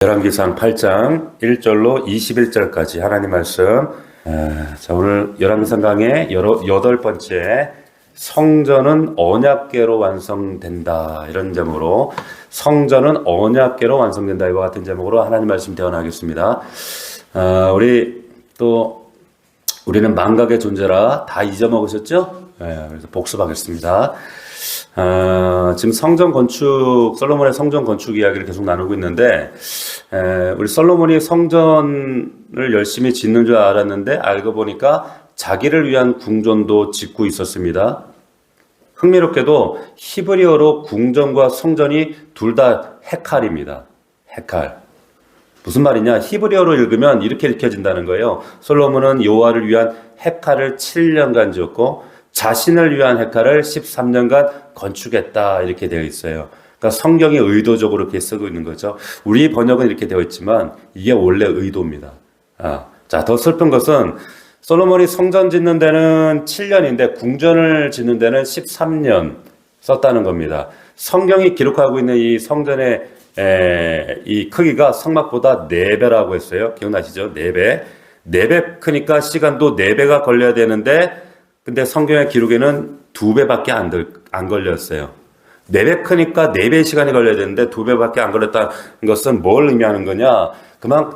열왕기상 8장 1절로 21절까지 하나님 말씀. 자, 오늘 열왕기상 강의 8번째 성전은 언약궤로 완성된다, 이런 제목으로, 성전은 언약궤로 완성된다, 이와 같은 제목으로 하나님 말씀 대언하겠습니다. 우리는 망각의 존재라 다 잊어먹으셨죠? 그래서 복습하겠습니다. 지금 성전 건축, 솔로몬의 성전 건축 이야기를 계속 나누고 있는데, 우리 솔로몬이 성전을 열심히 짓는 줄 알았는데 알고 보니까 자기를 위한 궁전도 짓고 있었습니다. 흥미롭게도 히브리어로 궁전과 성전이 둘 다 헤칼입니다. 헤칼. 무슨 말이냐? 히브리어로 읽으면 이렇게 읽혀진다는 거예요. 솔로몬은 여호와를 위한 헤칼을 7년간 지었고 자신을 위한 헤칼을 13년간 건축했다, 이렇게 되어 있어요. 그러니까 성경이 의도적으로 이렇게 쓰고 있는 거죠. 우리 번역은 이렇게 되어 있지만 이게 원래 의도입니다. 자, 더 슬픈 것은 솔로몬이 성전 짓는 데는 7년인데 궁전을 짓는 데는 13년 썼다는 겁니다. 성경이 기록하고 있는 이 성전의 이 크기가 성막보다 4배라고 했어요. 기억나시죠? 4배. 4배 크니까 시간도 4배가 걸려야 되는데, 근데 성경의 기록에는 2배밖에 안 걸렸어요. 4배 크니까 4배의 시간이 걸려야 되는데 2배밖에 안 걸렸다는 것은 뭘 의미하는 거냐? 그만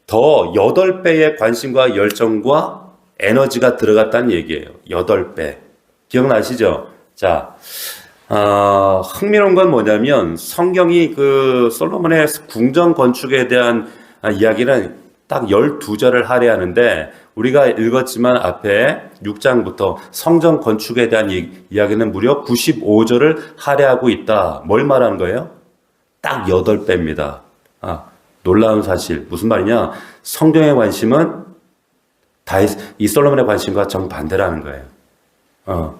더 8배의 관심과 열정과 에너지가 들어갔다는 얘기예요. 8배. 기억나시죠? 자, 흥미로운 건 뭐냐면 성경이 그 솔로몬의 궁전 건축에 대한 이야기는 딱 12절을 할애하는데, 우리가 읽었지만 앞에 6장부터 성전 건축에 대한 이야기는 무려 95절을 할애하고 있다. 뭘 말하는 거예요? 딱 8배입니다. 놀라운 사실. 무슨 말이냐? 성경의 관심은 이 솔로몬의 관심과 정반대라는 거예요.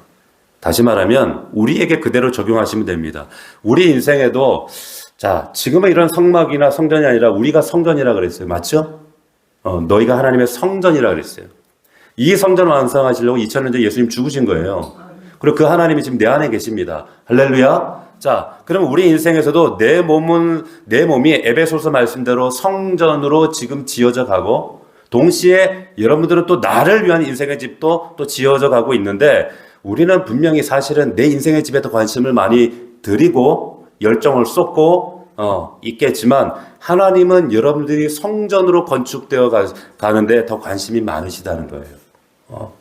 다시 말하면 우리에게 그대로 적용하시면 됩니다. 우리 인생에도, 자, 지금은 이런 성막이나 성전이 아니라 우리가 성전이라 그랬어요. 맞죠? 너희가 하나님의 성전이라 그랬어요. 이 성전을 완성하시려고 2000년 전에 예수님 죽으신 거예요. 그리고 그 하나님이 지금 내 안에 계십니다. 할렐루야. 자, 그럼 우리 인생에서도 내 몸이 에베소서 말씀대로 성전으로 지금 지어져 가고, 동시에 여러분들은 또 나를 위한 인생의 집도 또 지어져 가고 있는데, 우리는 분명히 사실은 내 인생의 집에 더 관심을 많이 드리고 열정을 쏟고 있겠지만, 하나님은 여러분들이 성전으로 건축되어 가는데 더 관심이 많으시다는 거예요.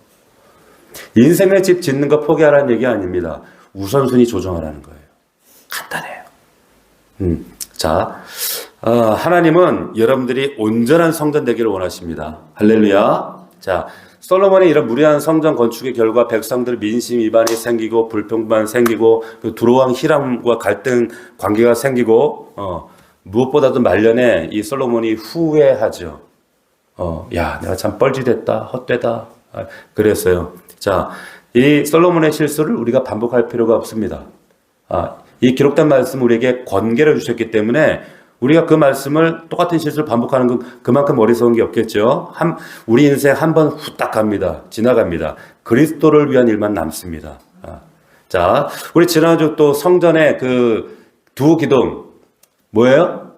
인생의 집 짓는 거 포기하라는 얘기 아닙니다. 우선순위 조정하라는 거예요. 간단해요. 자, 하나님은 여러분들이 온전한 성전 되기를 원하십니다. 할렐루야. 자, 솔로몬의 이런 무리한 성전 건축의 결과 백성들 민심 위반이 생기고 불평만 생기고, 두로왕 히람과 갈등 관계가 생기고, 무엇보다도 말년에 이 솔로몬이 후회하죠. 야, 내가 참 뻘짓했다, 헛되다, 그랬어요. 자, 이 솔로몬의 실수를 우리가 반복할 필요가 없습니다. 이 기록된 말씀 우리에게 권계를 주셨기 때문에 우리가 그 말씀을, 똑같은 실수를 반복하는 건 그만큼 어리석은 게 없겠죠. 우리 인생 한 번 후딱 갑니다. 지나갑니다. 그리스도를 위한 일만 남습니다. 자, 우리 지난주 또 성전의 그 두 기둥, 뭐예요?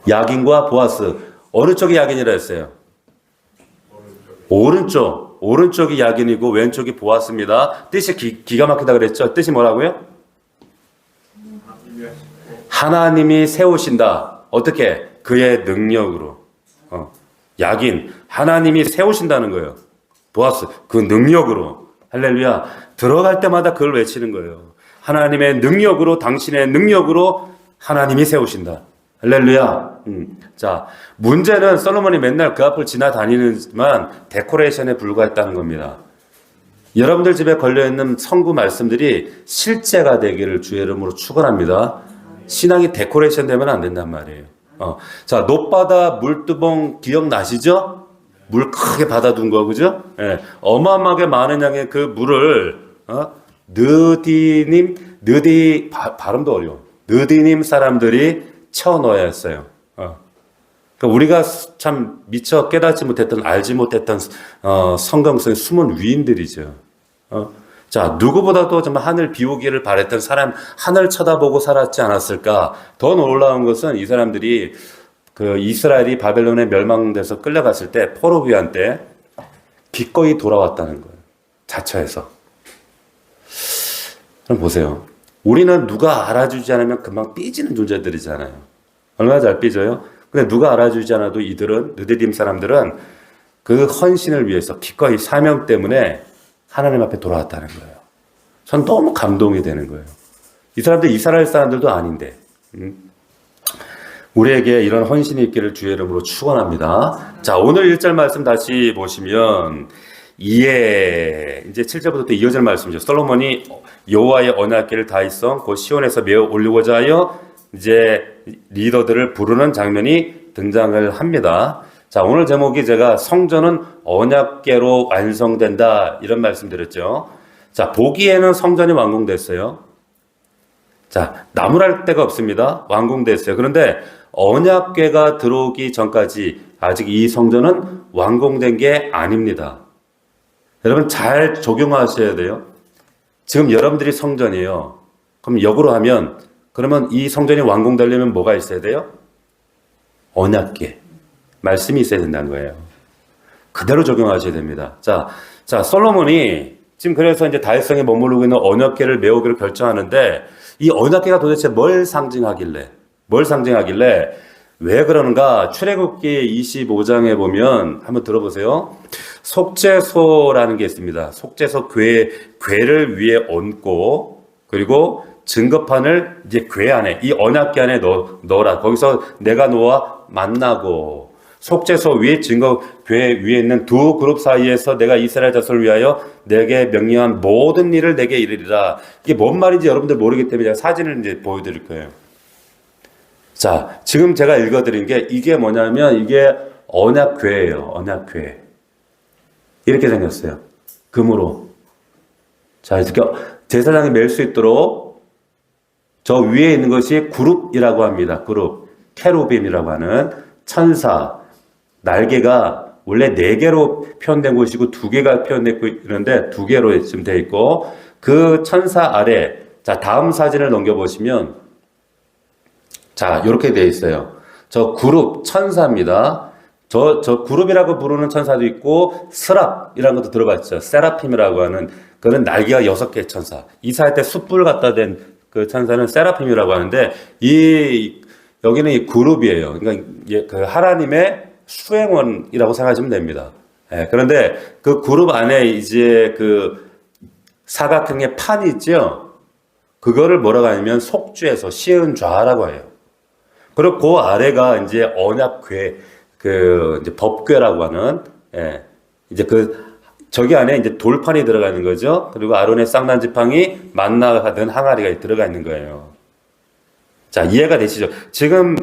야긴과 보아스. 어느 쪽이 야긴이라 했어요? 오른쪽이 야긴이고 왼쪽이 보아스입니다. 뜻이 기가 막히다 그랬죠? 뜻이 뭐라고요? 하나님이 세우신다. 어떻게? 그의 능력으로. 야긴, 하나님이 세우신다는 거예요. 보아스, 그 능력으로. 할렐루야. 들어갈 때마다 그걸 외치는 거예요. 하나님의 능력으로, 당신의 능력으로 하나님이 세우신다. 할렐루야. 자, 문제는 솔로몬이 맨날 그 앞을 지나다니지만 데코레이션에 불과했다는 겁니다. 여러분들 집에 걸려있는 성구 말씀들이 실제가 되기를 주의 이름으로 축원합니다. 신앙이 데코레이션 되면 안 된단 말이에요. 자, 높바다 물두봉 기억나시죠? 물 크게 받아둔 거, 그죠? 예, 어마어마하게 많은 양의 그 물을, 발음도 어려워. 느디님 사람들이 채워 넣어야 했어요. 그러니까 우리가 참 미처 깨닫지 못했던, 알지 못했던 성경성의 숨은 위인들이죠. 자, 누구보다도 정말 하늘 비우기를 바랬던 사람, 하늘 쳐다보고 살았지 않았을까? 더 놀라운 것은 이 사람들이 그 이스라엘이 바벨론에 멸망돼서 끌려갔을 때, 포로 귀환 때 기꺼이 돌아왔다는 거예요. 자처해서. 그럼 보세요. 우리는 누가 알아주지 않으면 금방 삐지는 존재들이잖아요. 얼마나 잘 삐져요? 근데 누가 알아주지 않아도 이들은, 느디딤 사람들은 그 헌신을 위해서 기꺼이 사명 때문에 하나님 앞에 돌아왔다는 거예요. 전 너무 감동이 되는 거예요. 이 사람들 이스라엘 사람들도 아닌데 우리에게 이런 헌신이 있기를 주의 이름으로 축원합니다. 자, 오늘 1절 말씀 다시 보시면 이제 7절부터 또 2절 말씀이죠. 솔로몬이 여호와의 언약궤를 다윗성 곧 시온에서 메어 올리고자 하여 이제 리더들을 부르는 장면이 등장을 합니다. 자, 오늘 제목이 제가 성전은 언약궤로 완성된다 이런 말씀 드렸죠. 자, 보기에는 성전이 완공됐어요. 자, 나무랄 데가 없습니다. 완공됐어요. 그런데 언약궤가 들어오기 전까지 아직 이 성전은 완공된 게 아닙니다. 여러분 잘 적용하셔야 돼요. 지금 여러분들이 성전이에요. 그럼 역으로 하면 그러면 이 성전이 완공되려면 뭐가 있어야 돼요? 언약궤. 말씀이 있어야 된다는 거예요. 그대로 적용하셔야 됩니다. 자, 솔로몬이 지금 그래서 이제 다윗성에 머무르고 있는 언약궤를 메우기로 결정하는데 이 언약궤가 도대체 뭘 상징하길래 왜 그러는가? 출애굽기 25장에 보면 한번 들어보세요. 속죄소라는 게 있습니다. 속죄소 궤를 위에 얹고 그리고 증거판을 이제 궤 안에 이 언약궤 안에 넣어라. 거기서 내가 너와 만나고 속죄소 위에 궤 위에 있는 두 그룹 사이에서 내가 이스라엘 자손을 위하여 내게 명령한 모든 일을 내게 이르리라. 이게 뭔 말인지 여러분들 모르기 때문에 제가 사진을 이제 보여드릴 거예요. 자, 지금 제가 읽어드린 게 이게 뭐냐면 이게 언약궤예요. 언약궤. 이렇게 생겼어요. 금으로. 자, 이렇게 제사장이 맬 수 있도록 저 위에 있는 것이 그룹이라고 합니다. 그룹. 케루빔이라고 하는 천사. 날개가 원래 4개로 표현된 곳이고 2개가 표현되고 있는데 2개로 지금 되어 있고 그 천사 아래 자, 다음 사진을 넘겨보시면 자, 이렇게 되어 있어요. 저 그룹 천사입니다. 저 그룹이라고 부르는 천사도 있고 스랍이라는 것도 들어가 있죠. 세라핌이라고 하는 그런 날개가 6개 천사. 이사할 때 숯불 갖다 댄 그 천사는 세라핌이라고 하는데 여기는 이 그룹이에요. 그러니까 그 하나님의 수행원이라고 생각하시면 됩니다. 예, 그런데 그 그룹 안에 이제 그 사각형의 판이 있죠. 그거를 뭐라고 하냐면 속죄소 시은좌라고 해요. 그리고 그 아래가 이제 언약궤, 이제 법궤라고 하는, 예, 이제 저기 안에 이제 돌판이 들어가 있는 거죠. 그리고 아론의 쌍난 지팡이, 만나가 든 항아리가 들어가 있는 거예요. 자, 이해가 되시죠? 지금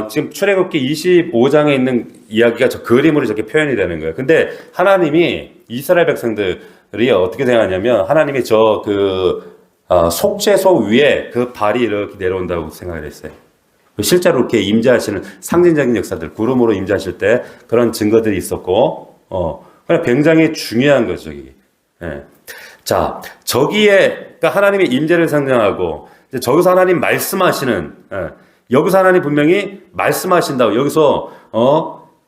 지금 출애굽기 25장에 있는 이야기가 저 그림으로 저렇게 표현이 되는 거예요. 근데 하나님이 이스라엘 백성들이 어떻게 생각하냐면 하나님이 속죄소 위에 그 발이 이렇게 내려온다고 생각을 했어요. 실제로 이렇게 임재하시는 상징적인 역사들, 구름으로 임재하실 때 그런 증거들이 있었고, 그냥 굉장히 중요한 거죠, 이게. 예. 자, 그러니까 하나님의 임재를 상징하고, 저기서 하나님 말씀하시는, 여기서 하나님 분명히 말씀하신다고, 여기서,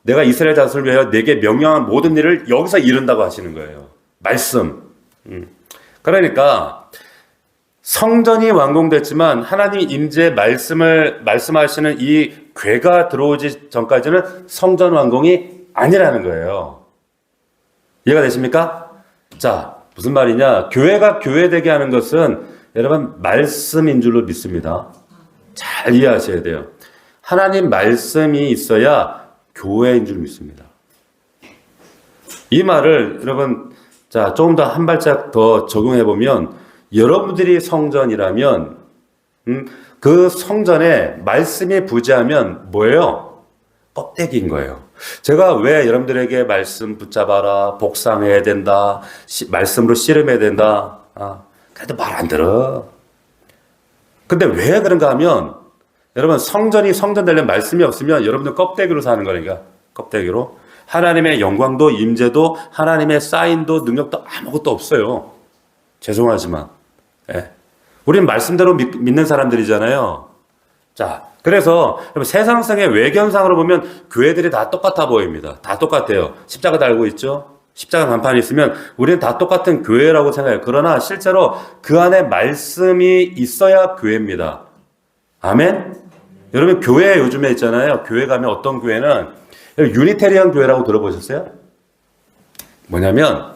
내가 이스라엘 자손을 위하여 내게 명령한 모든 일을 여기서 이룬다고 하시는 거예요. 말씀. 그러니까, 성전이 완공됐지만 하나님이 임재 말씀하시는 이 궤가 들어오기 전까지는 성전 완공이 아니라는 거예요. 이해가 되십니까? 자, 무슨 말이냐? 교회가 교회되게 하는 것은 여러분 말씀인 줄로 믿습니다. 잘 이해하셔야 돼요. 하나님 말씀이 있어야 교회인 줄 믿습니다. 이 말을 여러분 자, 조금 더 한 발짝 더 적용해 보면 여러분들이 성전이라면 그 성전에 말씀이 부재하면 뭐예요? 껍데기인 거예요. 제가 왜 여러분들에게 말씀 붙잡아라, 복상해야 된다, 말씀으로 씨름해야 된다, 그래도 말 안 들어. 근데 왜 그런가 하면 여러분 성전 되려면 말씀이 없으면 여러분들 껍데기로 사는 거니까. 껍데기로 하나님의 영광도 임재도 하나님의 사인도 능력도 아무것도 없어요. 죄송하지만. 예. 우린 말씀대로 믿는 사람들이잖아요. 자, 그래서 세상성의 외견상으로 보면 교회들이 다 똑같아 보입니다. 다 똑같아요. 십자가 달고 있죠? 십자가 간판이 있으면 우리는 다 똑같은 교회라고 생각해요. 그러나 실제로 그 안에 말씀이 있어야 교회입니다. 아멘? 여러분 교회 요즘에 있잖아요. 교회 가면 어떤 교회는 유니테리언 교회라고 들어보셨어요? 뭐냐면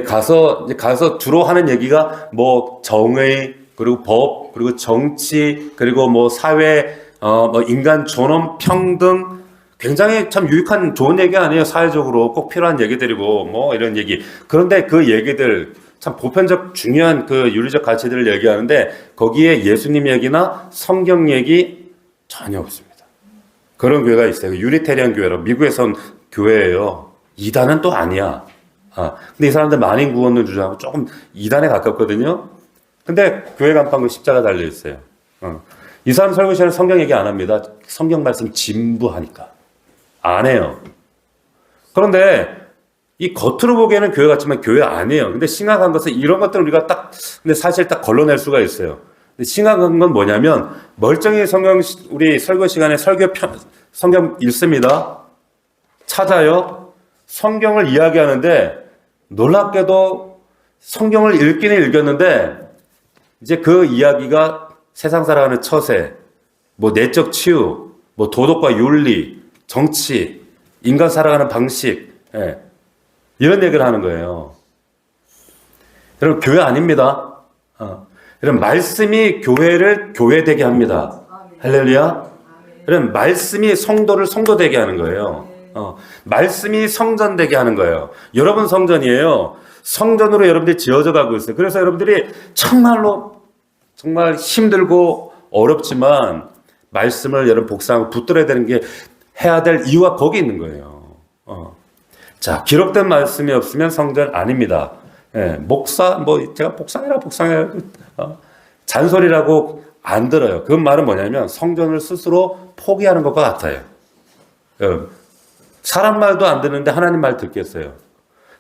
가서 주로 하는 얘기가 뭐 정의, 그리고 법, 그리고 정치, 그리고 뭐 사회, 뭐 인간 존엄, 평등, 굉장히 참 유익한 좋은 얘기 아니에요. 사회적으로 꼭 필요한 얘기들이고 뭐 이런 얘기. 그런데 그 얘기들 참 보편적 중요한 그 윤리적 가치들을 얘기하는데 거기에 예수님 얘기나 성경 얘기 전혀 없습니다. 그런 교회가 있어요. 유니테리언 교회로 미국에선 교회예요. 이단은 또 아니야. 근데 이 사람들 만인 구원을 주장하고 조금 이단에 가깝거든요. 근데 교회 간판에 십자가 달려 있어요. 이 사람 설교 시간에 성경 얘기 안 합니다. 성경 말씀 진부하니까 안 해요. 그런데 이 겉으로 보기에는 교회 같지만 교회 아니에요. 근데 심각한 것은 이런 것들을 우리가 근데 사실 딱 걸러낼 수가 있어요. 근데 심각한 건 뭐냐면 멀쩡히 우리 설교 시간에 성경 읽습니다. 찾아요. 성경을 이야기하는데 놀랍게도 성경을 읽기는 읽었는데 이제 그 이야기가 세상 살아가는 처세, 뭐 내적 치유, 뭐 도덕과 윤리, 정치, 인간 살아가는 방식, 이런 얘기를 하는 거예요. 여러분 교회 아닙니다. 여러분 말씀이 교회를 교회되게 합니다. 할렐루야. 여러분 말씀이 성도를 성도되게 하는 거예요. 말씀이 성전되게 하는 거예요. 여러분 성전이에요. 성전으로 여러분들이 지어져 가고 있어요. 그래서 여러분들이 정말 힘들고 어렵지만 말씀을 여러분 복사하고 붙들어야 되는 게 해야 될 이유가 거기 있는 거예요. 자, 기록된 말씀이 없으면 성전 아닙니다. 목사, 제가 복상해라. 잔소리라고 안 들어요. 그 말은 뭐냐면 성전을 스스로 포기하는 것과 같아요. 사람 말도 안 듣는데 하나님 말 듣겠어요.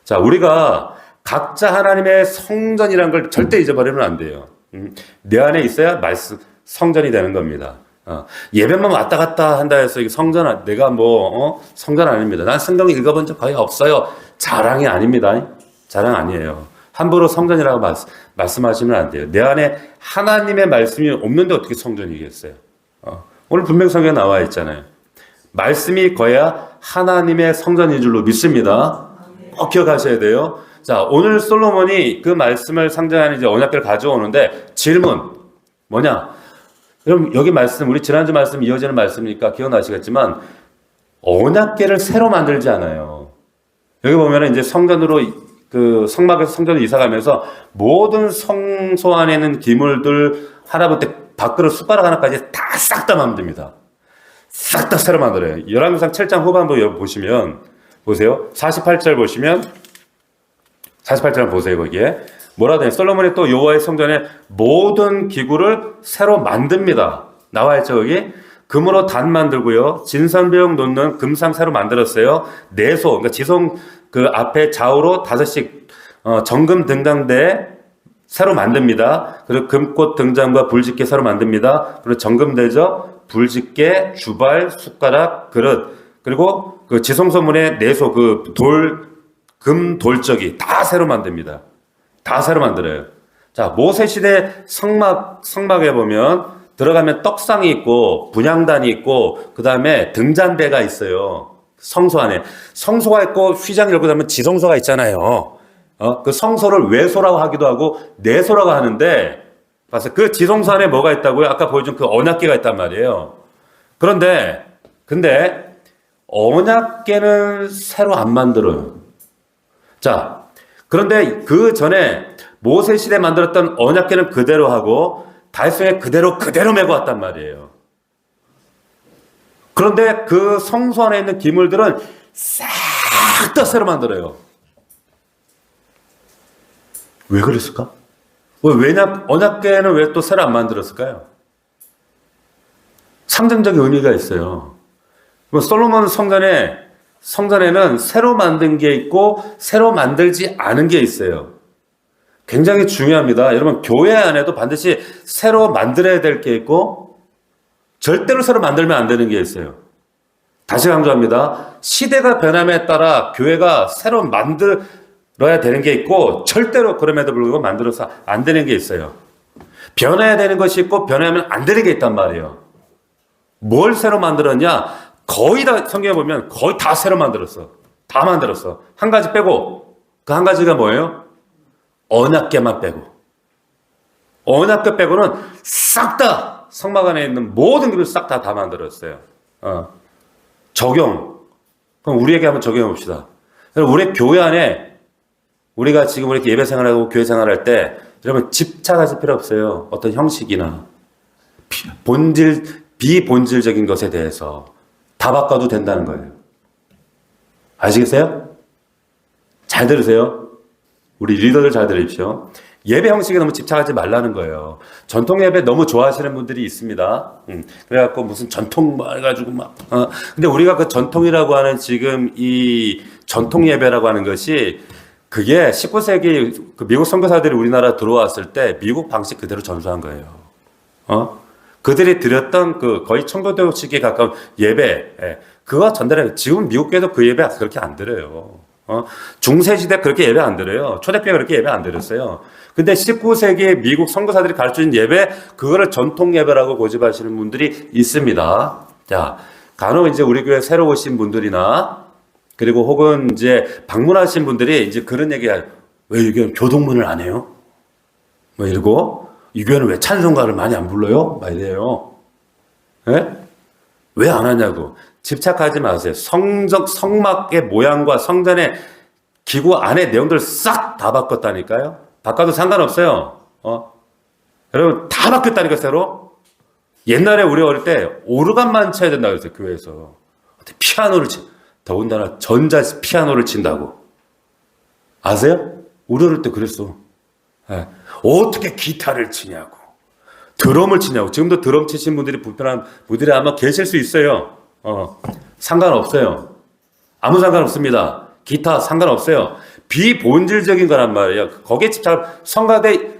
자, 우리가 각자 하나님의 성전이라는 걸 절대 잊어버리면 안 돼요. 내 안에 있어야 성전이 되는 겁니다. 예배만 왔다 갔다 한다 해서 이게 내가 성전 아닙니다. 난 성경 읽어본 적 거의 없어요. 자랑이 아닙니다. 자랑 아니에요. 함부로 성전이라고 말씀하시면 안 돼요. 내 안에 하나님의 말씀이 없는데 어떻게 성전이겠어요? 오늘 분명 성경에 나와 있잖아요. 말씀이 거야 하나님의 성전인 줄로 믿습니다. 꼭 기억하셔야 돼요. 자, 오늘 솔로몬이 그 말씀을 상징하는 이제 언약궤를 가져오는데 질문 뭐냐? 여러분 여기 말씀 우리 지난주 말씀 이어지는 말씀이니까 기억나시겠지만 언약궤를 새로 만들지 않아요. 여기 보면은 이제 성전으로 그 성막에서 성전으로 이사가면서 모든 성소 안에 있는 기물들 하나부터 밥그릇 숟가락 하나까지 다 싹 다 만듭니다. 싹 다 새로 만들어요. 열왕기상 7장 후반부 보시면 보세요. 48절 보시면 48절 보세요. 거기에 뭐라도 솔로몬이 또 여호와의 성전에 모든 기구를 새로 만듭니다. 나와 있죠 거기. 금으로 단 만들고요. 진선배용 놓는 금상 새로 만들었어요. 내소 그러니까 지성 그 앞에 좌우로 5씩 정금 등잔대 새로 만듭니다. 그리고 금꽃 등잔과 불집게 새로 만듭니다. 그리고 정금대접, 불집게, 주발, 숟가락, 그릇 그리고 그 지성소문의 내소 금 돌적이 다 새로 만듭니다. 다 새로 만들어요. 자, 모세 시대 성막에 보면 들어가면 떡상이 있고 분향단이 있고 그 다음에 등잔대가 있어요. 성소 안에 성소가 있고 휘장 열고 나면 지성소가 있잖아요. 그 성소를 외소라고 하기도 하고 내소라고 하는데 봐서 그 지성소 안에 뭐가 있다고요? 아까 보여준 그 언약궤가 있단 말이에요. 근데 언약궤는 새로 안 만들어요. 자, 그런데 그 전에 모세 시대에 만들었던 언약궤는 그대로 하고 달성에 그대로 메고 왔단 말이에요. 그런데 그 성소 안에 있는 기물들은 싹 다 새로 만들어요. 왜 그랬을까? 언약궤는 왜 또 새로 안 만들었을까요? 상징적인 의미가 있어요. 솔로몬 성전에는 새로 만든 게 있고 새로 만들지 않은 게 있어요. 굉장히 중요합니다. 여러분, 교회 안에도 반드시 새로 만들어야 될 게 있고 절대로 새로 만들면 안 되는 게 있어요. 다시 강조합니다. 시대가 변함에 따라 교회가 새로 만들어야 되는 게 있고 절대로 그럼에도 불구하고 만들어서 안 되는 게 있어요. 변해야 되는 것이 있고 변하면 안 되는 게 있단 말이에요. 뭘 새로 만들었냐? 거의 다 성경에 보면 거의 다 새로 만들었어. 다 만들었어. 한 가지 빼고. 그 한 가지가 뭐예요? 언약궤만 빼고. 언약궤 빼고는 싹 다 성막 안에 있는 모든 것을 싹 다 만들었어요. 적용. 그럼 우리에게 한번 적용해 봅시다. 우리 교회 안에 우리가 지금 이렇게 예배 생활하고 교회 생활할 때 여러분 집착하실 필요 없어요. 어떤 형식이나 비본질적인 것에 대해서 다 바꿔도 된다는 거예요. 아시겠어요? 잘 들으세요. 우리 리더들 잘 들으십시오. 예배 형식에 너무 집착하지 말라는 거예요. 전통 예배 너무 좋아하시는 분들이 있습니다. 그래갖고 무슨 전통 뭐 해가지고 막. 근데 우리가 그 전통이라고 하는 지금 이 전통 예배라고 하는 것이 그게 19세기 그 미국 선교사들이 우리나라 들어왔을 때 미국 방식 그대로 전수한 거예요. 그들이 드렸던 그 거의 청교도식에 가까운 예배, 그거 전달해. 지금 미국 교회도 그 예배 그렇게 안 드려요. 중세시대 그렇게 예배 안 드려요. 초대교회 그렇게 예배 안 드렸어요. 근데 19세기 미국 선교사들이 가르쳐준 예배, 그거를 전통 예배라고 고집하시는 분들이 있습니다. 자, 간혹 이제 우리 교회 새로 오신 분들이나, 그리고 혹은 이제 방문하신 분들이 이제 그런 얘기해요. 왜 이 교회는 교동문을 안 해요? 뭐 이러고, 이 교회는 왜 찬송가를 많이 안 불러요? 막 이래요. 예? 왜 안 하냐고. 집착하지 마세요. 성막의 모양과 성전의 기구 안에 내용들 싹 다 바꿨다니까요. 바꿔도 상관없어요. 여러분 다 바뀌었다니까 새로. 옛날에 우리 어릴 때 오르간만 쳐야 된다고 그랬어요. 교회에서. 피아노를 더군다나 전자 피아노를 친다고. 아세요? 우리 어릴 때 그랬어. 네. 어떻게 기타를 치냐고. 드럼을 치냐고. 지금도 드럼 치신 분들이 불편한 분들이 아마 계실 수 있어요. 상관없어요. 아무 상관없습니다. 기타 상관없어요. 비본질적인 거란 말이에요. 거기에 집착, 성가대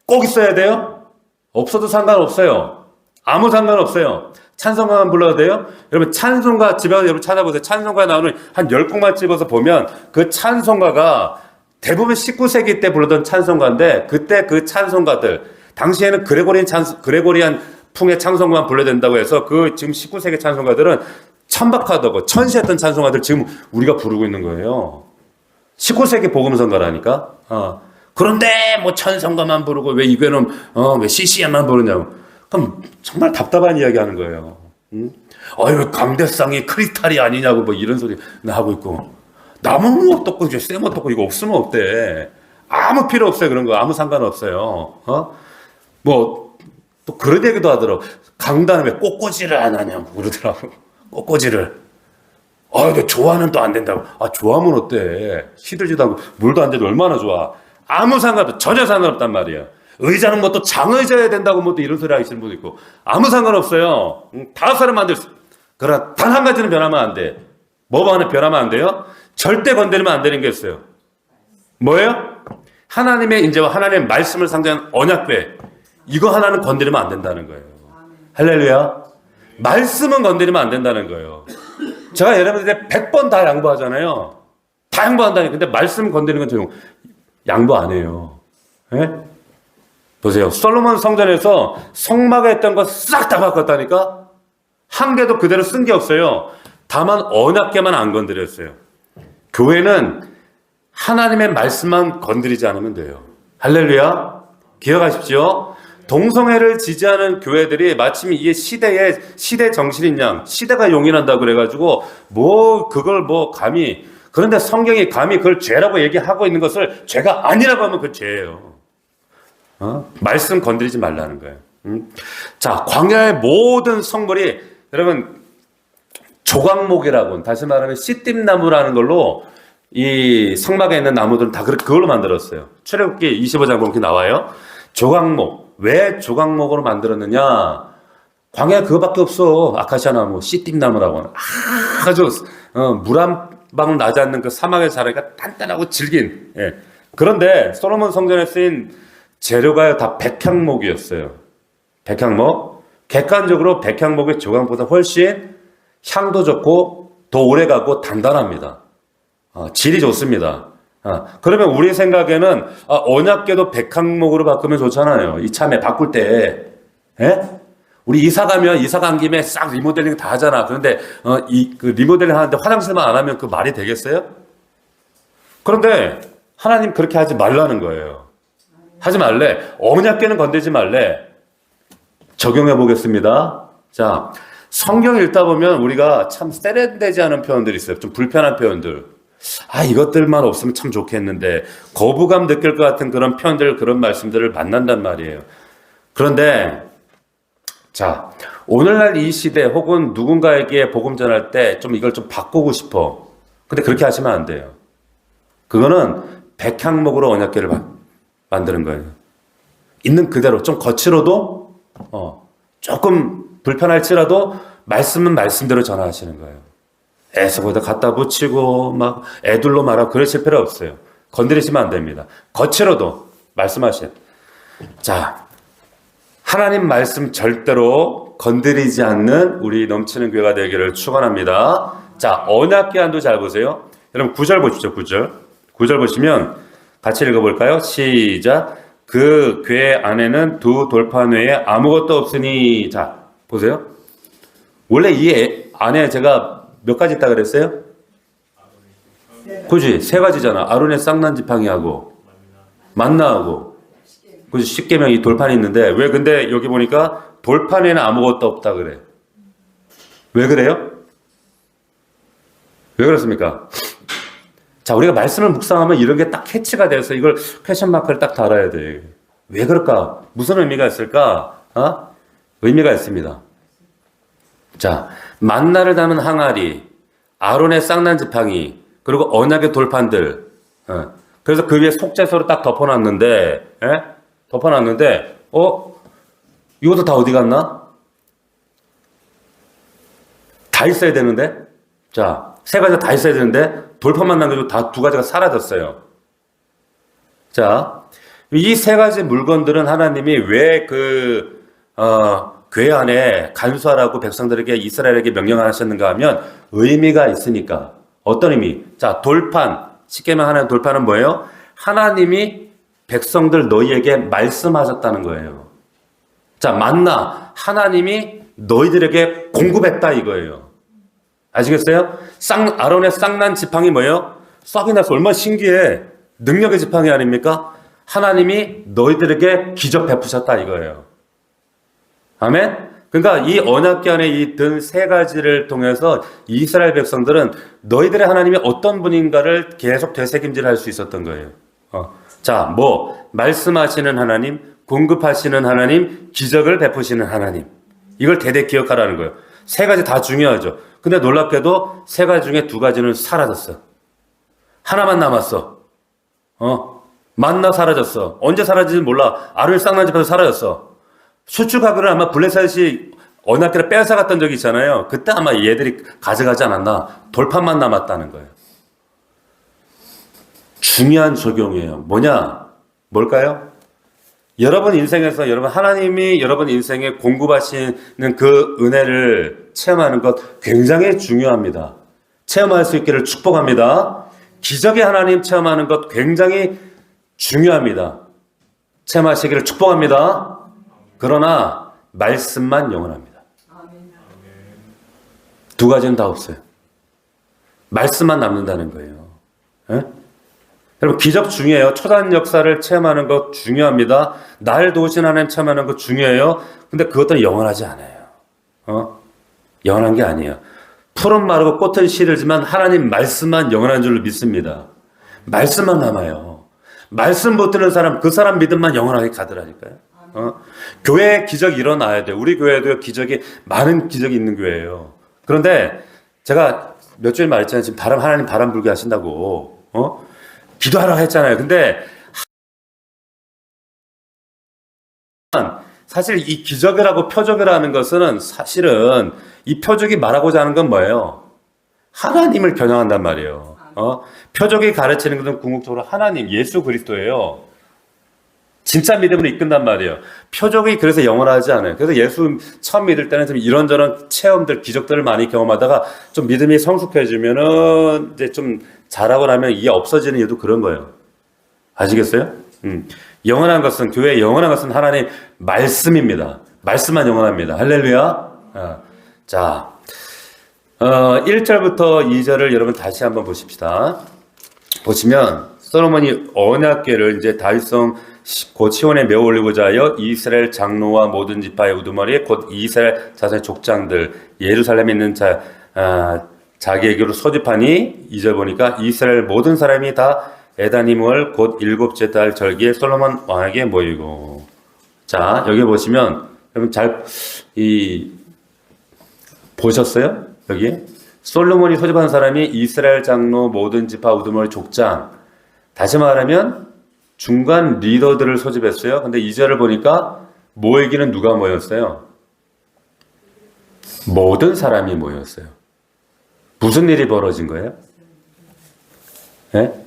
꼭 있어야 돼요? 없어도 상관없어요. 아무 상관없어요. 찬송가만 불러도 돼요? 여러분 찬송가 집에 가서 여러분 찾아보세요. 찬송가에 나오는 한 10곡만 집어서 보면 그 찬송가가 대부분 19세기 때 부르던 찬송가인데 그때 그 찬송가들 당시에는 그레고리안 풍의 찬송가만 불러야 된다고 해서 그 지금 19세기 찬송가들은 천박하다고 천시했던 찬송가들 지금 우리가 부르고 있는 거예요. 19세기 복음성가라니까. 그런데 뭐 찬송가만 부르고 왜 이 교회는 왜 CCM만 부르냐고. 그럼 정말 답답한 이야기 하는 거예요. 왜 강대상이 크리스탈이 아니냐고 뭐 이런 소리 하고 있고. 남은 뭐 없고 이제 쇠못 없고 이거 없으면 없대. 아무 필요 없어요. 그런 거 아무 상관없어요. 뭐 또 그런 얘기도 하더라고. 강단에 왜 꽃꽂이를 안 하냐고 그러더라고. 꽃꽂이를. 근데 좋아하는 또 안 된다고. 좋아하면 어때? 시들지도 않고 물도 안 돼도 얼마나 좋아. 아무 상관없어. 전혀 상관없단 말이야. 의자는 뭐 또 장의자야 된다고 뭐 또 이런 소리 하시는 분도 있고. 아무 상관없어요. 다 새로 만들 수. 그러나 단 한 가지는 변하면 안 돼. 뭐 하나 변하면 안 돼요? 절대 건드리면 안 되는 게 있어요. 뭐예요? 하나님의 인재와 하나님의 말씀을 상징하는 언약궤. 이거 하나는 건드리면 안 된다는 거예요. 할렐루야. 말씀은 건드리면 안 된다는 거예요. 제가 여러분들한테 100번 다 양보하잖아요. 다 양보한다니. 근데 말씀 건드리는 건 양보 안 해요. 예? 보세요. 솔로몬 성전에서 성막에 했던 거 싹 다 바꿨다니까? 한 개도 그대로 쓴 게 없어요. 다만 언약궤만 안 건드렸어요. 교회는 하나님의 말씀만 건드리지 않으면 돼요. 할렐루야. 기억하십시오. 동성애를 지지하는 교회들이 마침 이 시대 정신인 양, 시대가 용인한다 그래가지고 그걸 감히, 그런데 성경이 감히 그걸 죄라고 얘기하고 있는 것을 죄가 아니라고 하면 그 죄예요. 말씀 건드리지 말라는 거예요. 자, 광야의 모든 성물이 여러분 조각목이라고, 다시 말하면 씨띠나무라는 걸로 이 성막에 있는 나무들은 다 그걸로 만들었어요. 출애굽기 25장 보면 이렇게 나와요. 조각목. 왜 조각목으로 만들었느냐? 광야 그거밖에 없어. 아카시아 나무, 씨띠나무라고. 아주 물 한 방울 나지 않는 그 사막의 자라가 단단하고 질긴, 그런데 솔로몬 성전에 쓰인 재료가 다 백향목이었어요. 백향목. 객관적으로 백향목의 조각보다 훨씬 향도 좋고 더 오래가고 단단합니다. 질이 좋습니다. 그러면 우리 생각에는 언약궤도 백향목으로 바꾸면 좋잖아요. 이참에 바꿀 때. 예? 우리 이사 가면 이사 간 김에 싹 리모델링 다 하잖아. 그런데 그 리모델링 하는데 화장실만 안 하면 그 말이 되겠어요? 그런데 하나님 그렇게 하지 말라는 거예요. 하지 말래. 언약궤는 건들지 말래. 적용해 보겠습니다. 자, 성경 읽다 보면 우리가 참 세련되지 않은 표현들이 있어요. 좀 불편한 표현들. 이것들만 없으면 참 좋겠는데 거부감 느낄 것 같은 그런 표현들, 그런 말씀들을 만난단 말이에요. 그런데 자, 오늘날 이 시대 혹은 누군가에게 복음 전할 때 좀 이걸 좀 바꾸고 싶어. 근데 그렇게 하시면 안 돼요. 그거는 백향목으로 언약궤를 만드는 거예요. 있는 그대로 좀 거칠어도 조금 불편할지라도 말씀은 말씀대로 전하시는 거예요. 애써 거기다 갖다 붙이고 막 애둘러 말하고 그러실 필요 없어요. 건드리시면 안 됩니다. 거칠어도 말씀하신. 자, 하나님 말씀 절대로 건드리지 않는 우리 넘치는 교회가 되기를 축원합니다. 자, 언약궤 한도 잘 보세요. 여러분 9절 보십시오. 9절 보시면 같이 읽어볼까요? 시작. 그 궤 안에는 두 돌판 외에 아무것도 없으니. 자, 보세요. 원래 이 안에 제가 몇 가지 있다 그랬어요? 그지? 세 가지잖아. 아론의 쌍난 지팡이하고 만나하고 그지? 십계명 이 돌판이 있는데 왜 근데 여기 보니까 돌판에는 아무것도 없다 그래. 왜 그래요? 왜 그렇습니까? 자, 우리가 말씀을 묵상하면 이런 게 딱 캐치가 돼서 이걸 퀘션 마크를 딱 달아야 돼. 왜 그럴까? 무슨 의미가 있을까? 의미가 있습니다. 자, 만나를 담은 항아리, 아론의 쌍난 지팡이, 그리고 언약의 돌판들. 그래서 그 위에 속죄소를 딱 덮어놨는데, 이것도 다 어디 갔나? 다 있어야 되는데? 자, 세 가지가 다 있어야 되는데, 돌판만 남겨도 다 두 가지가 사라졌어요. 자, 이 세 가지 물건들은 하나님이 왜 궤 안에 간수하라고 백성들에게 이스라엘에게 명령하셨는가 하면 의미가 있으니까. 어떤 의미? 자, 돌판. 쉽게 말하는 돌판은 뭐예요? 하나님이 백성들 너희에게 말씀하셨다는 거예요. 자, 만나. 하나님이 너희들에게 공급했다 이거예요. 아시겠어요? 아론의 쌍난 지팡이 뭐예요? 싹이 나서 얼마나 신기해. 능력의 지팡이 아닙니까? 하나님이 너희들에게 기적 베푸셨다 이거예요. 아멘? 그러니까 이 언약궤 안에 이 든 세 가지를 통해서 이스라엘 백성들은 너희들의 하나님이 어떤 분인가를 계속 되새김질할 수 있었던 거예요. 자, 말씀하시는 하나님, 공급하시는 하나님, 기적을 베푸시는 하나님. 이걸 대대 기억하라는 거예요. 세 가지 다 중요하죠. 근데 놀랍게도 세 가지 중에 두 가지는 사라졌어. 하나만 남았어. 만나 사라졌어. 언제 사라지는지 몰라. 아론의 쌍난 지팡이 사라졌어. 수축하기를 아마 블레셋이 언약궤를 뺏어갔던 적이 있잖아요. 그때 아마 얘들이 가져가지 않았나. 돌판만 남았다는 거예요. 중요한 적용이에요. 뭘까요? 여러분 인생에서 하나님이 여러분 인생에 공급하시는 그 은혜를 체험하는 것 굉장히 중요합니다. 체험할 수 있기를 축복합니다. 기적의 하나님 체험하는 것 굉장히 중요합니다. 체험하시기를 축복합니다. 그러나 말씀만 영원합니다. 두 가지는 다 없어요. 말씀만 남는다는 거예요. 에? 여러분 기적 중요해요. 초단 역사를 체험하는 것 중요합니다. 날 도우신 하나님 체험하는 것 중요해요. 근데 그것도 영원하지 않아요. 영원한 게 아니에요. 풀은 마르고 꽃은 시들지만 하나님 말씀만 영원한 줄로 믿습니다. 말씀만 남아요. 말씀 붙드는 사람, 그 사람 믿음만 영원하게 가더라니까요. 교회에 기적이 일어나야 돼요. 우리 교회도 많은 기적이 있는 교회예요. 그런데 제가 몇 주일 말했잖아요. 지금 하나님 바람 불게 하신다고. 기도하라고 했잖아요. 근데 사실 이 기적이라고 표적이라는 것은 사실은 이 표적이 말하고자 하는 건 뭐예요? 하나님을 겨냥한단 말이에요. 표적이 가르치는 것은 궁극적으로 하나님, 예수 그리스도예요. 진짜 믿음으로 이끈단 말이에요. 표적이 그래서 영원하지 않아요. 그래서 예수 처음 믿을 때는 좀 이런저런 체험들, 기적들을 많이 경험하다가 좀 믿음이 성숙해지면은 이제 좀 자라고 나면 이게 없어지는 이유도 그런 거예요. 아시겠어요? 영원한 것은, 교회의 영원한 것은 하나님 말씀입니다. 말씀만 영원합니다. 할렐루야. 자, 1절부터 2절을 여러분 다시 한번 보십시다. 보시면 솔로몬이 언약궤를 이제 다윗성 곧 시온에 메어 올리고자 하여 이스라엘 장로와 모든 지파의 우두머리 곧 이스라엘 자손의 족장들 예루살렘에 있는 자기에게로 소집하니 2절 보니까 이스라엘 모든 사람이 다 에다님월 곧 일곱째 달 절기에 솔로몬 왕에게 모이고. 자, 여기 보시면 여러분 보셨어요? 여기 솔로몬이 소집한 사람이 이스라엘 장로 모든 지파 우두머리 족장, 다시 말하면 중간 리더들을 소집했어요. 근데 2절을 보니까 모이기는 누가 모였어요? 모든 사람이 모였어요. 무슨 일이 벌어진 거예요? 네?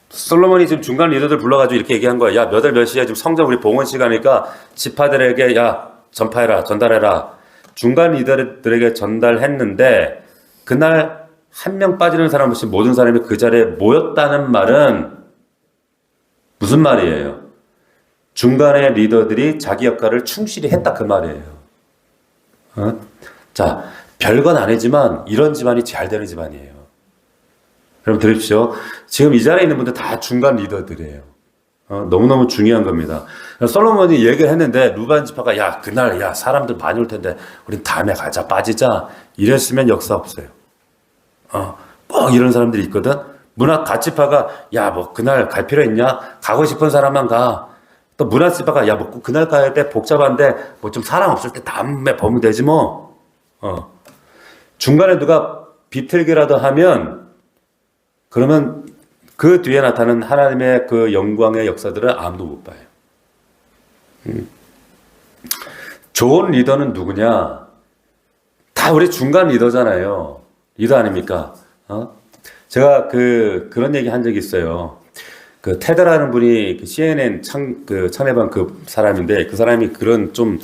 솔로몬이 지금 중간 리더들 불러가지고 이렇게 얘기한 거야. 야, 몇 월 몇 시에 지금 성전 우리 봉헌 시간이니까 지파들에게 야, 전파해라, 전달해라. 중간 리더들에게 전달했는데 그날 한 명 빠지는 사람 없이 모든 사람이 그 자리에 모였다는 말은 무슨 말이에요? 중간의 리더들이 자기 역할을 충실히 했다 그 말이에요. 자, 별건 아니지만 이런 집안이 잘 되는 집안이에요. 여러분 들으십시오. 지금 이 자리에 있는 분들 다 중간 리더들이에요. 너무너무 중요한 겁니다. 솔로몬이 얘기를 했는데 루반 지파가 야, 그날 야, 사람들 많이 올 텐데 우린 다음에 가자, 빠지자 이랬으면 역사 없어요. 꼭 이런 사람들이 있거든. 문학 가치파가 야, 뭐 그날 갈 필요 있냐? 가고 싶은 사람만 가. 또 문학 지파가 야, 뭐 그날 가야 돼, 복잡한데 뭐 좀 사람 없을 때 다음에 보면 되지 뭐. 중간에 누가 비틀기라도 하면 그러면 그 뒤에 나타나는 하나님의 그 영광의 역사들을 아무도 못 봐요. 좋은 리더는 누구냐? 다 우리 중간 리더잖아요. 리더 아닙니까? 제가 그런 얘기 한 적이 있어요. 그 테드라는 분이 그 CNN 창립한 그 사람인데 그 사람이 그런 좀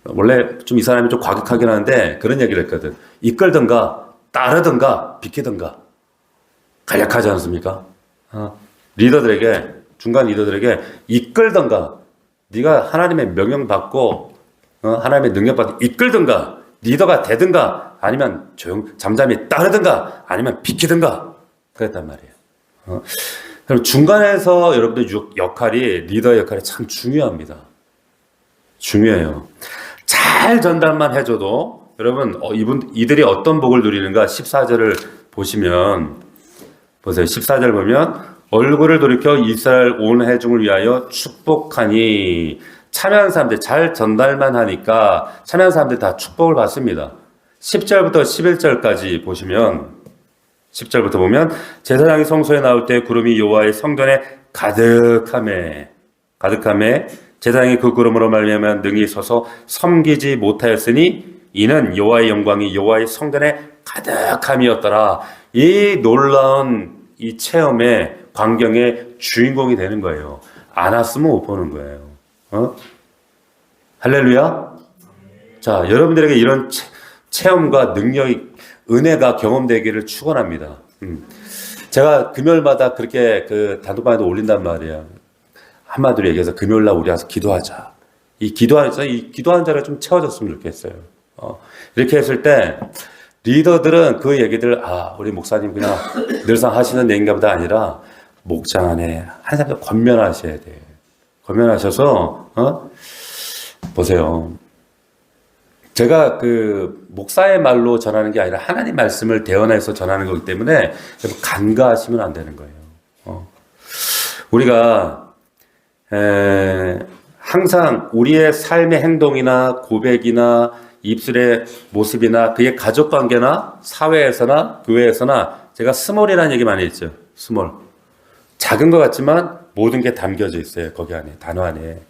원래 좀 이 사람이 좀 과격하긴 하는데 그런 얘기를 했거든. 이끌든가 따르든가 비키든가 간략하지 않습니까? 리더들에게 중간 리더들에게 이끌든가 네가 하나님의 명령 받고 하나님의 능력 받고 이끌든가 리더가 되든가 아니면 잠잠히 따르든가 아니면 비키든가 그랬단 말이에요. 그럼 중간에서 여러분들 역할이 리더의 역할이 참 중요합니다. 중요해요. 잘 전달만 해줘도 여러분 이들이 어떤 복을 누리는가 14절을 보시면 보세요. 14절 보면 얼굴을 돌이켜 이스라엘 온 회중을 위하여 축복하니 참여한 사람들 잘 전달만 하니까 참여한 사람들 다 축복을 받습니다. 10절부터 11절까지 보시면 10절부터 보면 제사장이 성소에 나올 때 구름이 여호와의 성전에 가득하매 제사장이 그 구름으로 말미암아 능히 서서 섬기지 못하였으니 이는 여호와의 영광이 여호와의 성전에 가득함이었더라. 이 놀라운 이 체험의 광경의 주인공이 되는 거예요. 안 왔으면 못 보는 거예요. 할렐루야. 자, 여러분들에게 이런 체험과 능력이 은혜가 경험되기를 축원합니다. 제가 금요일마다 그렇게 그 단톡방에도 올린단 말이에요. 한마디로 얘기해서 금요일날 우리 와서 기도하자. 이 기도하는 자리가 좀 채워졌으면 좋겠어요. 이렇게 했을 때 리더들은 그 얘기들 우리 목사님 그냥 늘상 하시는 얘기인가 보다 아니라 목장 안에 한 사람도 권면하셔야 돼요. 권면하셔서 보세요. 제가 그 목사의 말로 전하는 게 아니라 하나님 말씀을 대언해서 전하는 거기 때문에 간과하시면 안 되는 거예요. 우리가 항상 우리의 삶의 행동이나 고백이나 입술의 모습이나 그의 가족관계나 사회에서나 교회에서나 제가 스몰이라는 얘기 많이 했죠. 스몰. 작은 것 같지만 모든 게 담겨져 있어요. 거기 안에, 단어 안에.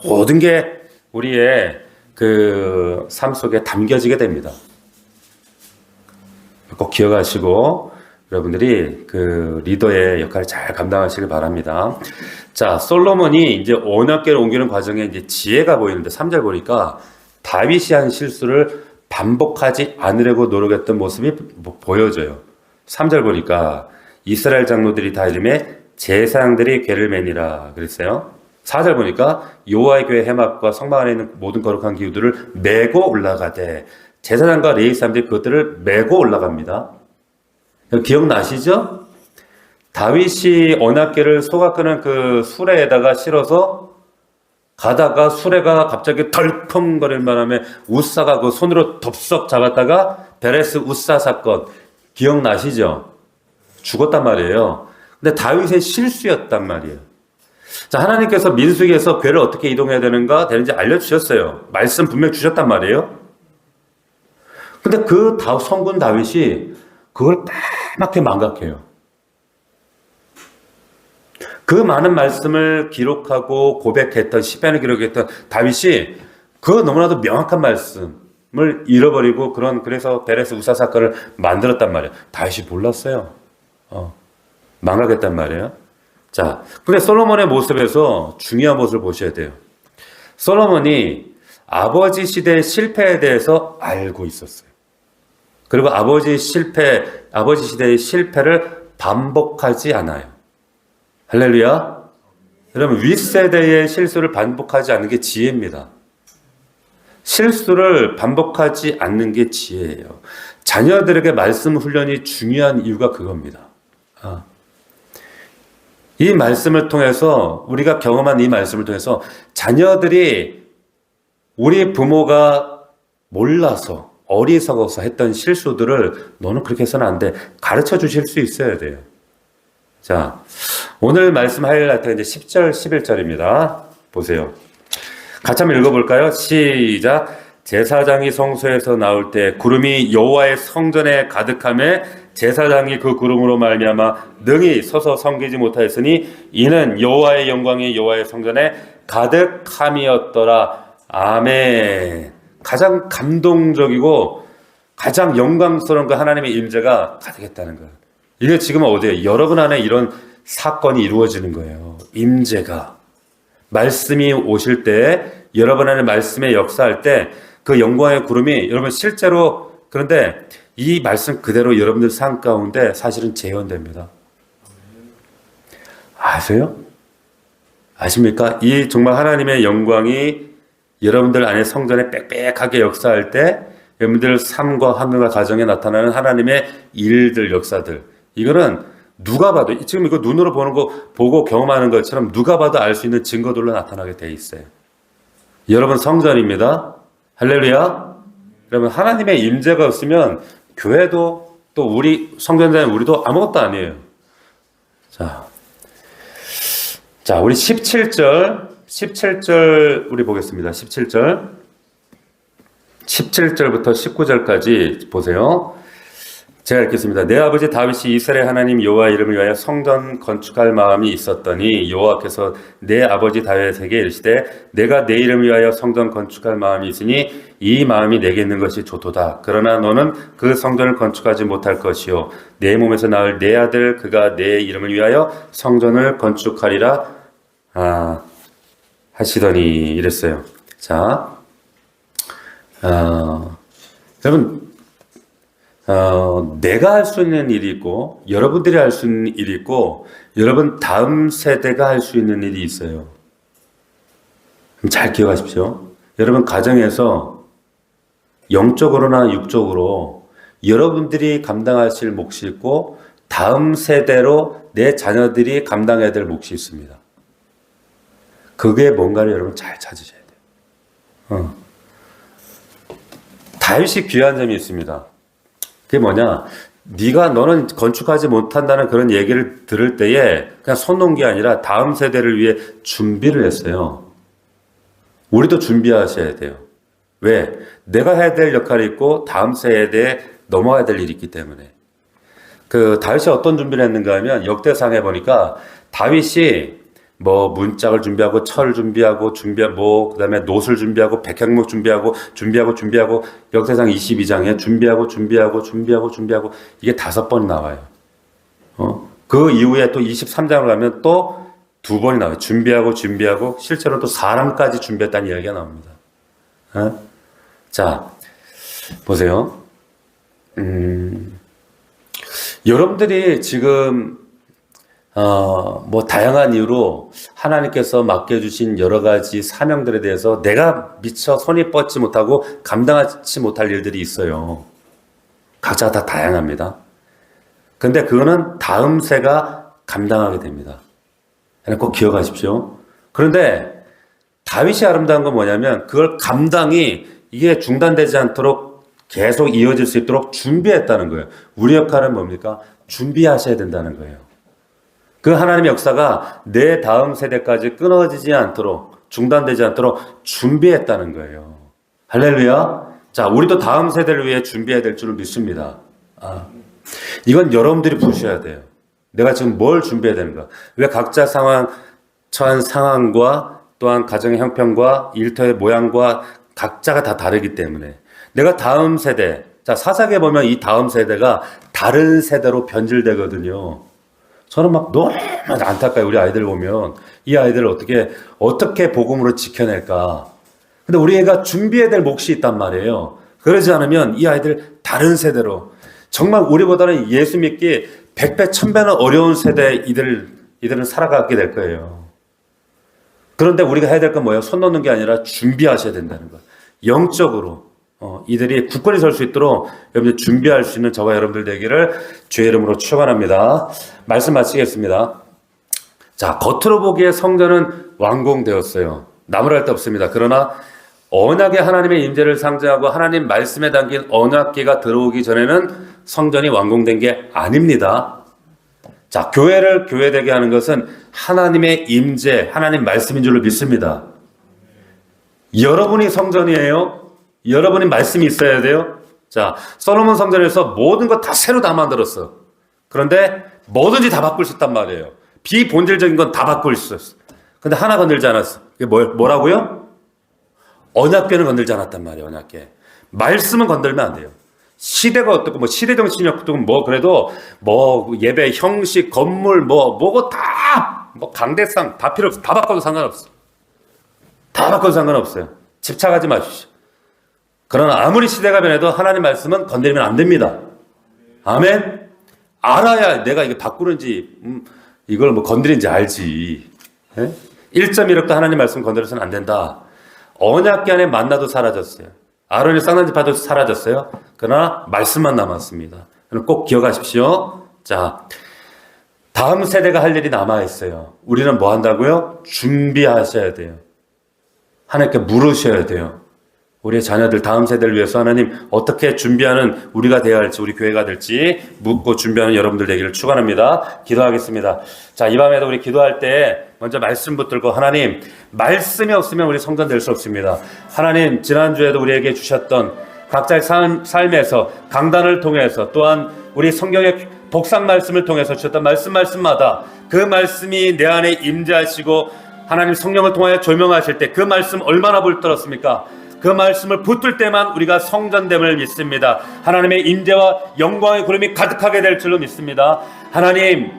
모든 게 우리의 그 삶 속에 담겨지게 됩니다. 꼭 기억하시고 여러분들이 그 리더의 역할을 잘 감당하시길 바랍니다. 자, 솔로몬이 이제 언약궤를 옮기는 과정에 이제 지혜가 보이는데 3절 보니까 다윗이 한 실수를 반복하지 않으려고 노력했던 모습이 보여져요. 3절 보니까 이스라엘 장로들이 다 이름에 제사장들이 궤를 매니라 그랬어요. 4절 보니까 여호와의 궤 해막과 성막 안에 있는 모든 거룩한 기구들을 메고 올라가되 제사장과 레위 사람들이 그것들을 메고 올라갑니다. 기억나시죠? 다윗이 언약궤를 소가 끄는 그 수레에다가 실어서 가다가 수레가 갑자기 덜컹거릴 바람에 우사가 그 손으로 덥석 잡았다가 베레스 우사 사건 기억나시죠? 죽었단 말이에요. 근데 다윗의 실수였단 말이에요. 자, 하나님께서 민수기에서 궤를 어떻게 이동해야 되는지 알려주셨어요. 말씀 분명히 주셨단 말이에요. 근데 그 성군 다윗이 그걸 까맣게 망각해요. 그 많은 말씀을 기록하고 고백했던 시편을 기록했던 다윗이 그 너무나도 명확한 말씀을 잃어버리고 그래서 베레스 우사 사건을 만들었단 말이에요. 다윗이 몰랐어요. 망각했단 말이에요. 자, 근데 솔로몬의 모습에서 중요한 모습을 보셔야 돼요. 솔로몬이 아버지 시대의 실패에 대해서 알고 있었어요. 그리고 아버지 시대의 실패를 반복하지 않아요. 할렐루야. 여러분, 윗세대의 실수를 반복하지 않는 게 지혜입니다. 실수를 반복하지 않는 게 지혜예요. 자녀들에게 말씀 훈련이 중요한 이유가 그겁니다. 이 말씀을 통해서 우리가 경험한 이 말씀을 통해서 자녀들이 우리 부모가 몰라서 어리석어서 했던 실수들을 너는 그렇게 해서는 안 돼. 가르쳐 주실 수 있어야 돼요. 자, 오늘 말씀 하이라이트가 이제 10절, 11절입니다. 보세요. 같이 한번 읽어볼까요? 시작. 제사장이 성소에서 나올 때 구름이 여호와의 성전에 가득하며 제사장이 그 구름으로 말미암아 능히 서서 섬기지 못하였으니 이는 여호와의 영광이 여호와의 성전에 가득함이었더라. 아멘. 가장 감동적이고 가장 영광스러운 그 하나님의 임재가 가득했다는 거예요. 이게 지금 어디에 여러분 안에 이런 사건이 이루어지는 거예요. 임재가 말씀이 오실 때 여러분 안에 말씀의 역사할 때 그 영광의 구름이 여러분 실제로 그런데 이 말씀 그대로 여러분들 삶 가운데 사실은 재현됩니다. 아세요? 아십니까? 이 정말 하나님의 영광이 여러분들 안에 성전에 빽빽하게 역사할 때 여러분들 삶과 환경과 가정에 나타나는 하나님의 일들, 역사들 이거는 누가 봐도 지금 이거 눈으로 보는 거 보고 경험하는 것처럼 누가 봐도 알 수 있는 증거들로 나타나게 돼 있어요. 여러분 성전입니다. 할렐루야. 여러분 하나님의 임재가 없으면 교회도 또 우리 성전자인 우리도 아무것도 아니에요. 자, 우리 17절 우리 보겠습니다. 17절부터 19절까지 보세요. 제가 읽겠습니다. 내 아버지 다윗이 이스라엘 하나님 여호와 이름을 위하여 성전 건축할 마음이 있었더니 여호와께서 내 아버지 다윗에게 이르시되 내가 내 이름을 위하여 성전 건축할 마음이 있으니 이 마음이 내게 있는 것이 좋도다. 그러나 너는 그 성전을 건축하지 못할 것이요 내 몸에서 나을 내 아들 그가 내 이름을 위하여 성전을 건축하리라 하시더니 이랬어요. 자, 여러분 내가 할 수 있는 일이 있고 여러분들이 할 수 있는 일이 있고 여러분 다음 세대가 할 수 있는 일이 있어요. 잘 기억하십시오. 여러분 가정에서 영적으로나 육적으로 여러분들이 감당하실 몫이 있고 다음 세대로 내 자녀들이 감당해야 될 몫이 있습니다. 그게 뭔가를 여러분 잘 찾으셔야 돼요. 다윗이 귀한 점이 있습니다. 그게 뭐냐? 너는 건축하지 못한다는 그런 얘기를 들을 때에 그냥 손 놓은 게 아니라 다음 세대를 위해 준비를 했어요. 우리도 준비하셔야 돼요. 왜? 내가 해야 될 역할이 있고 다음 세대에 넘어가야 될 일이 있기 때문에. 그 다윗이 어떤 준비를 했는가 하면 역대상에 보니까 다윗이 뭐 문짝을 준비하고 철 준비하고 뭐 그다음에 노술 준비하고 백향목 준비하고 역대상 22장에 준비하고 이게 5번 나와요. 그 이후에 또 23장으로 가면 또 2번이 나와요. 준비하고 실제로 또 사람까지 준비했다는 이야기가 나옵니다. 자, 보세요. 여러분들이 지금 뭐 다양한 이유로 하나님께서 맡겨주신 여러 가지 사명들에 대해서 내가 미처 손이 뻗지 못하고 감당하지 못할 일들이 있어요. 각자가 다 다양합니다. 근데 그거는 다음 세가 감당하게 됩니다. 꼭 기억하십시오. 그런데 다윗이 아름다운 건 뭐냐면 그걸 감당이 이게 중단되지 않도록 계속 이어질 수 있도록 준비했다는 거예요. 우리 역할은 뭡니까? 준비하셔야 된다는 거예요. 그 하나님의 역사가 내 다음 세대까지 끊어지지 않도록 중단되지 않도록 준비했다는 거예요. 할렐루야. 자, 우리도 다음 세대를 위해 준비해야 될 줄을 믿습니다. 이건 여러분들이 보셔야 돼요. 내가 지금 뭘 준비해야 되는가? 왜 각자 처한 상황과 또한 가정의 형편과 일터의 모양과 각자가 다 다르기 때문에 내가 다음 세대, 자, 사사기에 보면 이 다음 세대가 다른 세대로 변질되거든요. 저는 막 너무 안타까워요. 우리 아이들 보면 이 아이들을 어떻게 복음으로 지켜낼까. 근데 우리 애가 준비해야 될 몫이 있단 말이에요. 그러지 않으면 이 아이들 다른 세대로 정말 우리보다는 예수 믿기 100배, 1000배는 어려운 세대 이들은 살아가게 될 거예요. 그런데 우리가 해야 될 건 뭐예요? 손 놓는 게 아니라 준비하셔야 된다는 거예요. 영적으로 이들이 굳건히 설 수 있도록 여러분들 준비할 수 있는 저와 여러분들 되기를 주의 이름으로 축원합니다. 말씀 마치겠습니다. 자, 겉으로 보기에 성전은 완공되었어요. 나무랄 데 없습니다. 그러나 언약의 하나님의 임재를 상징하고 하나님 말씀에 담긴 언약궤가 들어오기 전에는 성전이 완공된 게 아닙니다. 자, 교회를 교회되게 하는 것은 하나님의 임재, 하나님 말씀인 줄로 믿습니다. 여러분이 성전이에요. 여러분이 말씀이 있어야 돼요. 자, 솔로몬 성전에서 모든 거 다 새로 다 만들었어. 그런데 뭐든지 다 바꿀 수 있단 말이에요. 비본질적인 건 다 바꿀 수 있었어. 근데 하나 건들지 않았어. 이게 뭐라고요? 언약궤는 건들지 않았단 말이에요. 언약궤. 말씀은 건들면 안 돼요. 시대가 어떻고 뭐 시대 정신이 어떻고 뭐 그래도 뭐 예배 형식 건물 뭐고 다 뭐 강대상 다 필요 없어. 다 바꿔도 상관없어. 다 바꿔도 상관없어요. 집착하지 마십시오. 그러나 아무리 시대가 변해도 하나님 말씀은 건드리면 안 됩니다. 아멘. 알아야 내가 이게 바꾸는지 이걸 뭐 건드린지 알지. 1.1억도 하나님 말씀 건드려서는 안 된다. 언약궤 안에 만나도 사라졌어요. 아론의 쌍난지파도 사라졌어요. 그러나 말씀만 남았습니다. 꼭 기억하십시오. 자, 다음 세대가 할 일이 남아있어요. 우리는 뭐 한다고요? 준비하셔야 돼요. 하나님께 물으셔야 돼요. 우리의 자녀들 다음 세대를 위해서 하나님 어떻게 준비하는 우리가 되어야 할지 우리 교회가 될지 묻고 준비하는 여러분들 되기를 축원합니다. 기도하겠습니다. 자, 이 밤에도 우리 기도할 때 먼저 말씀 붙들고 하나님 말씀이 없으면 우리 성전 될 수 없습니다. 하나님 지난주에도 우리에게 주셨던 각자의 삶에서 강단을 통해서 또한 우리 성경의 복상 말씀을 통해서 주셨던 말씀마다 그 말씀이 내 안에 임재하시고 하나님 성령을 통하여 조명하실 때 그 말씀 얼마나 불들었습니까? 그 말씀을 붙들 때만 우리가 성전됨을 믿습니다. 하나님의 임재와 영광의 구름이 가득하게 될 줄로 믿습니다. 하나님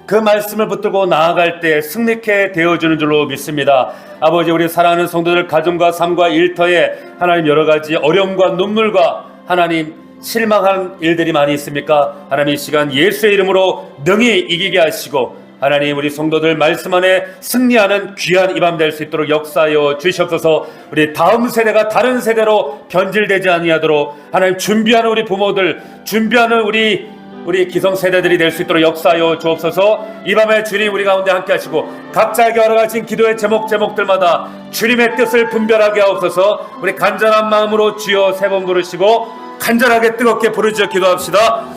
그 말씀을 붙들고 나아갈 때 승리케 되어주는 줄로 믿습니다. 아버지 우리 사랑하는 성도들 가정과 삶과 일터에 하나님 여러 가지 어려움과 눈물과 하나님 실망한 일들이 많이 있습니까? 하나님 이 시간 예수의 이름으로 능히 이기게 하시고 하나님 우리 성도들 말씀 안에 승리하는 귀한 이 밤 될 수 있도록 역사하여 주시옵소서. 우리 다음 세대가 다른 세대로 변질되지 아니하도록 하나님 준비하는 우리 부모들 준비하는 우리 기성세대들이 될 수 있도록 역사하여 주옵소서. 이 밤에 주님 우리 가운데 함께 하시고 각자에게 허락하신 기도의 제목들마다 주님의 뜻을 분별하게 하옵소서. 우리 간절한 마음으로 주여 세 번 부르시고 간절하게 뜨겁게 부르짖어 기도합시다.